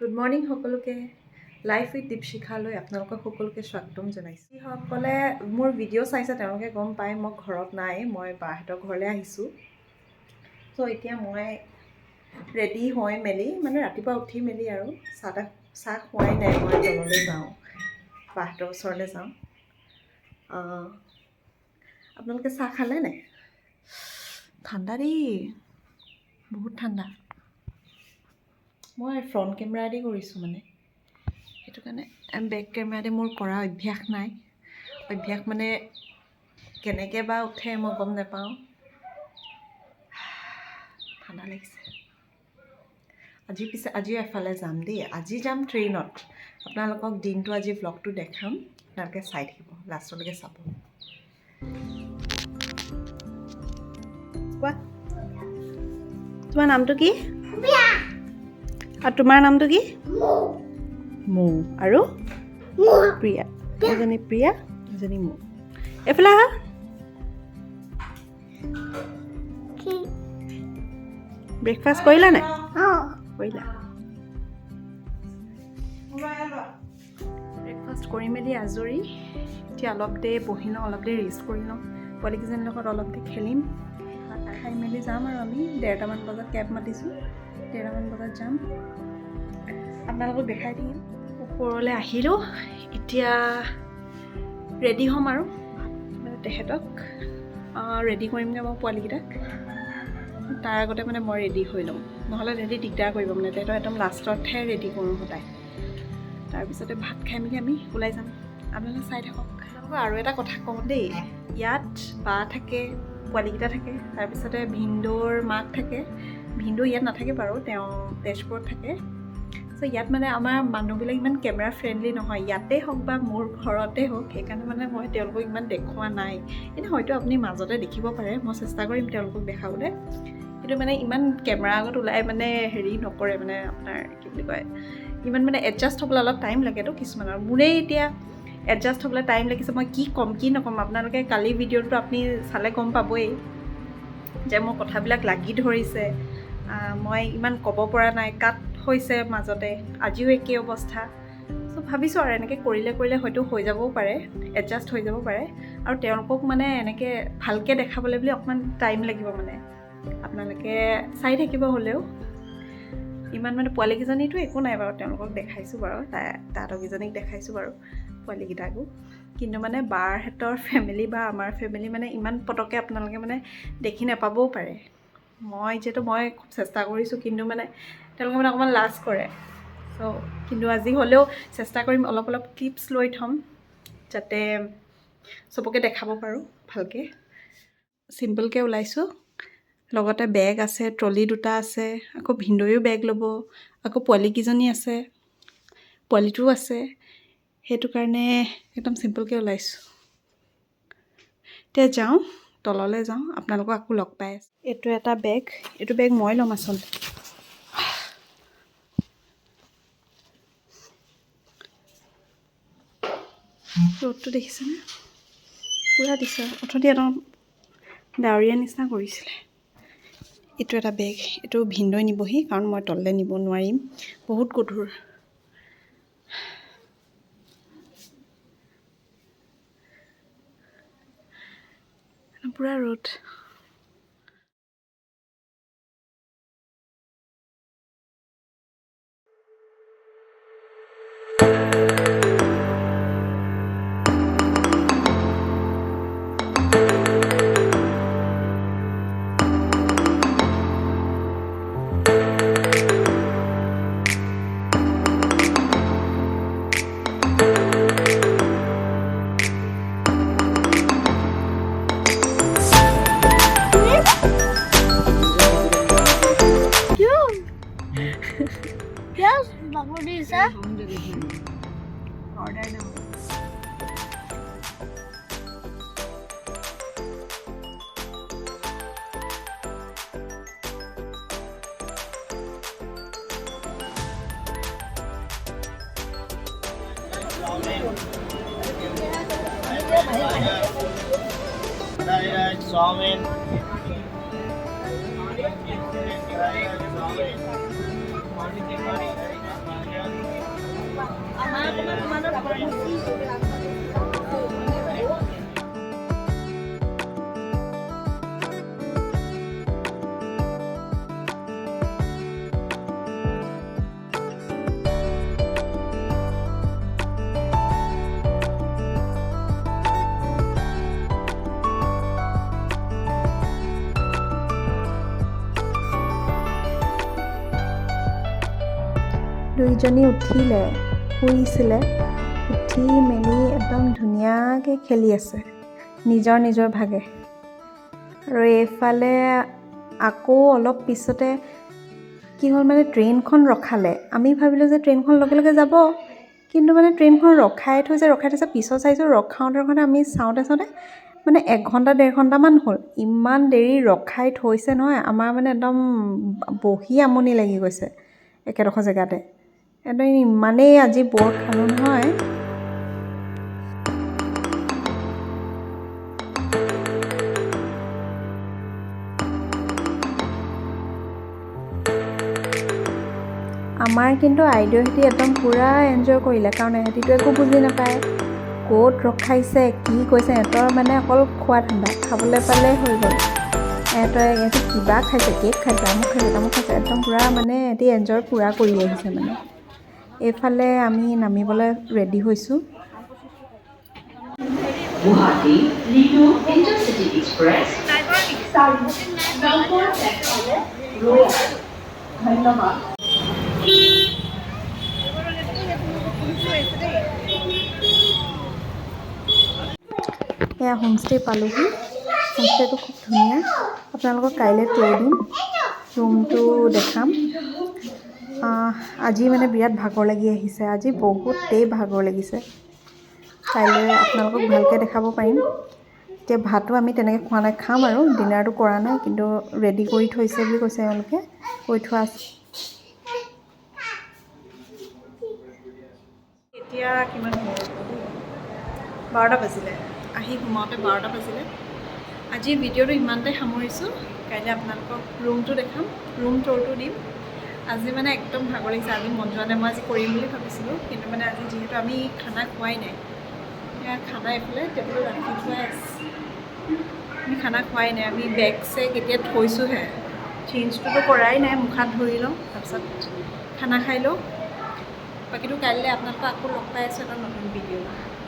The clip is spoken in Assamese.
গুড মৰ্ণিং সকলোকে। লাইফ উইথ দীপশিখালৈ আপোনালোকক সকলোকে স্বাগতম জনাইছোঁ। যিসকলে মোৰ ভিডিঅ' চাইছে তেওঁলোকে গম পায় মই ঘৰত নাই, মই বাহঁতৰ ঘৰলৈ আহিছোঁ। চ' এতিয়া মই ৰেডি হৈ মেলি মানে ৰাতিপুৱা উঠি মেলি আৰু চাহ খোৱাই নাই, মই তললৈ যাওঁ, বাহঁতৰ ওচৰলৈ যাওঁ। আপোনালোকে চাহ খালে নাই? ঠাণ্ডা দেই, বহুত ঠাণ্ডা। মই ফ্ৰণ্ট কেমেৰা দি কৰিছোঁ মানে, সেইটো কাৰণে বেক কেমেৰা দি মোৰ কৰা অভ্যাস নাই। অভ্যাস মানে কেনেকৈ বা উঠে মই গম নাপাওঁ। ঠাণ্ডা লাগিছে। আজি এফালে যাম দেই, আজি যাম ট্ৰেইনত। আপোনালোকক দিনটো আজি ভ্লগটো দেখাম, আপোনালোকে চাই থাকিব, লাষ্টলৈকে চাব। কোৱা, তোমাৰ নামটো কি? আৰু তোমাৰ নামটো কি? মৌ। আৰু প্ৰিয়া। এজনী প্ৰিয়া, এজনী মৌ। এইফালে আহা। ব্ৰেকফাষ্ট কৰিলা নাই? কৰিলা। ব্ৰেকফাষ্ট কৰি মেলি আজৰি। এতিয়া অলপ দেৰি বহি লওঁ, অলপ দেৰি ৰেষ্ট কৰি লওঁ, পোৱালীকেইজনীৰ লগত অলপ দেৰি খেলিম। ভাত খাই মেলি যাম আৰু আমি 1:30মান বজাত কেব মাতিছোঁ, 1:30মান বজাত যাম। আপোনালোকক দেখাই দিম। ওপৰলৈ আহিলোঁ, এতিয়া ৰেডি হ'ম আৰু মানে তেহেঁতক ৰেডি কৰিমগৈ মই পোৱালীকেইটাক। তাৰ আগতে মানে মই ৰেডি হৈ লওঁ, নহ'লে তেহেঁতি দিগদাৰ কৰিব মানে। তেহেঁতক একদম লাষ্টতহে ৰেডি কৰোঁ সদায়। তাৰপিছতে ভাত খাই মেলি আমি ওলাই যাম, আপোনালোকে চাই থাকক। আৰু এটা কথা কওঁ দেই, ইয়াত বা থাকে, পোৱালীকেইটা থাকে, তাৰপিছতে ভিনদৌৰ মাক থাকে। ভিনদৌ ইয়াত নাথাকে বাৰু, তেওঁ তেজপুৰত থাকে। চ' ইয়াত মানে আমাৰ মানুহবিলাক ইমান কেমেৰা ফ্ৰেণ্ডলি নহয়, ইয়াতে হওক বা মোৰ ঘৰতে হওক। সেইকাৰণে মানে মই তেওঁলোকক ইমান দেখুওৱা নাই। কিন্তু হয়তো আপুনি মাজতে দেখিব পাৰে, মই চেষ্টা কৰিম তেওঁলোকক দেখাবলৈ। কিন্তু মানে ইমান কেমেৰা আগত ওলাই মানে হেৰি নকৰে মানে, আপোনাৰ কি বুলি কয়, ইমান মানে এডজাষ্ট হ'বলৈ অলপ টাইম লাগেতো কিছুমানৰ। মোৰেই এতিয়া এডজাষ্ট হ'বলৈ টাইম লাগিছে। মই কি ক'ম কি নক'ম, আপোনালোকে কালি ভিডিঅ'টো আপুনি চালে গম পাবই যে মোৰ কথাবিলাক লাগি ধৰিছে, মই ইমান ক'ব পৰা নাই, কাট হৈছে মাজতে, আজিও একেই অৱস্থা। চ' ভাবিছোঁ আৰু এনেকৈ কৰিলে হয়তো হৈ যাবও পাৰে, এডজাষ্ট হৈ যাব পাৰে। আৰু তেওঁলোকক মানে এনেকৈ ভালকৈ দেখাবলৈ বুলি অকণমান টাইম লাগিব মানে, আপোনালোকে চাই থাকিব। হ'লেও ইমান মানে পোৱালীকেইজনীতো একো নাই বাৰু, তেওঁলোকক দেখাইছোঁ বাৰু, তাহাঁতকেইজনীক দেখাইছোঁ বাৰু পোৱালীকেইটাকো। কিন্তু মানে বাৰহঁতৰ ফেমিলি বা আমাৰ ফেমিলি মানে ইমান পটককৈ আপোনালোকে মানে দেখি নাপাবও পাৰে। মই খুব চেষ্টা কৰিছোঁ, কিন্তু মানে তেওঁলোকে মানে অকণমান লাজ কৰে। চ' কিন্তু আজি হ'লেও চেষ্টা কৰিম, অলপ ক্লিপছ লৈ থ'ম যাতে চবকে দেখাব পাৰোঁ ভালকৈ। চিম্পলকৈ ওলাইছোঁ, লগতে বেগ আছে, ট্ৰলি 2টা আছে, আকৌ ভিনদৈও বেগ ল'ব, আকৌ পোৱালীকেইজনী আছে, পোৱালীটোও আছে। সেইটো কাৰণে একদম চিম্পলকৈ ওলাইছোঁ। এতিয়া যাওঁ, তললৈ যাওঁ, আপোনালোকক আকৌ লগ পাই আছোঁ। এইটো এটা বেগ, এইটো বেগ মই ল'ম আচলতে। ৰ'দটো দেখিছেনে? পূৰা দিছে। অথনি একদম ডাৱৰীয়া নিচিনা কৰিছিলে। এইটো এটা বেগ, এইটো ভিনদৈ নিবহি, কাৰণ মই তললৈ নিব নোৱাৰিম, বহুত গধুৰ। পূৰা ৰ'দ। Yes, Babu Lisa. Order now. Salmon. দুইজনী উঠিলে, শুইছিলে, উঠি মেলি একদম ধুনীয়াকৈ খেলি আছে নিজৰ নিজৰ ভাগে। আৰু এইফালে আকৌ অলপ পিছতে কি হ'ল মানে ট্ৰেইনখন ৰখালে। আমি ভাবিলোঁ যে ট্ৰেইনখন লগে লগে যাব, কিন্তু মানে ট্ৰেইনখন ৰখাই থৈছে পিছত চাইছোঁ ৰখাওঁতে আমি চাওঁতে মানে 1 ঘণ্টা 1.5 ঘণ্টামান হ'ল। ইমান দেৰি ৰখাই থৈছে নহয়, আমাৰ মানে একদম বহি আমনি লাগি গৈছে একেডোখৰ জেগাতে। একদম ইমানেই আজি বৰ খালোঁ নহয়। আমাৰ কিন্তু আইদেউহঁতি একদম পূৰা এনজয় কৰিলে, কাৰণ এহঁতিতো একো বুজি নাপায় ক'ত ৰখাইছে কি কৈছে। সিহঁতৰ মানে অকল খোৱা ধান্দা, খাবলৈ পালে হৈ গ'ল। ইহঁতি কিবা খাইছে, কেক খাইছে, আমুক খাইছে তামুক খাইছে, একদম পূৰা মানে সিহঁতি এনজয় পূৰা কৰি আহিছে মানে। এইফালে আমি নামিবলৈ ৰেডি হৈছোঁ। গুৱাহাটী লিডু ইণ্টাৰচিটি এক্সপ্ৰেছ ধন্যবাদ। এয়া হোমষ্টে পালোহি। হোমষ্টেটো খুব ধুনীয়া, আপোনালোকক কাইলৈ ট্যুৰ দিম, ৰুমটো দেখাম। আজি মানে বিৰাট ভাগৰ লাগি আহিছে, আজি বহুতেই ভাগৰ লাগিছে। কাইলৈ আপোনালোকক ভালকৈ দেখাব পাৰিম। এতিয়া ভাতো আমি তেনেকৈ খোৱা নাই, খাম আৰু ডিনাৰটো কৰা নাই, কিন্তু ৰেডি কৰি থৈছে বুলি কৈছে এওঁলোকে, কৈ থোৱা আছে। এতিয়া কিমান 12টা বাজিলে, আহি সোমাওঁতে 12টা বাজিলে। আজি ভিডিঅ'টো ইমানতে সামৰিছোঁ। কাইলৈ আপোনালোকক ৰুমটো দেখাম, ৰুম টুৰটো দিম। আজি মানে একদম ভাগৰ লাগিছে, আজি মন যোৱা নাই। মই আজি কৰিম বুলি ভাবিছিলোঁ, কিন্তু মানে আজি যিহেতু আমি খানা খোৱাই নাই, খানা এইফালে টেবুলত ৰাখি থোৱাই আছে, আমি খানা খোৱাই নাই। আমি বেগ চেগ এতিয়া থৈছোঁহে, চেঞ্জটোতো কৰাই নাই। মুখ হাত ধুই লওঁ, তাৰপিছত খানা খাই লওঁ। বাকীটো কাইলৈ আপোনালোকক আকৌ লগ পাই আছোঁ এটা নতুন ভিডিঅ'।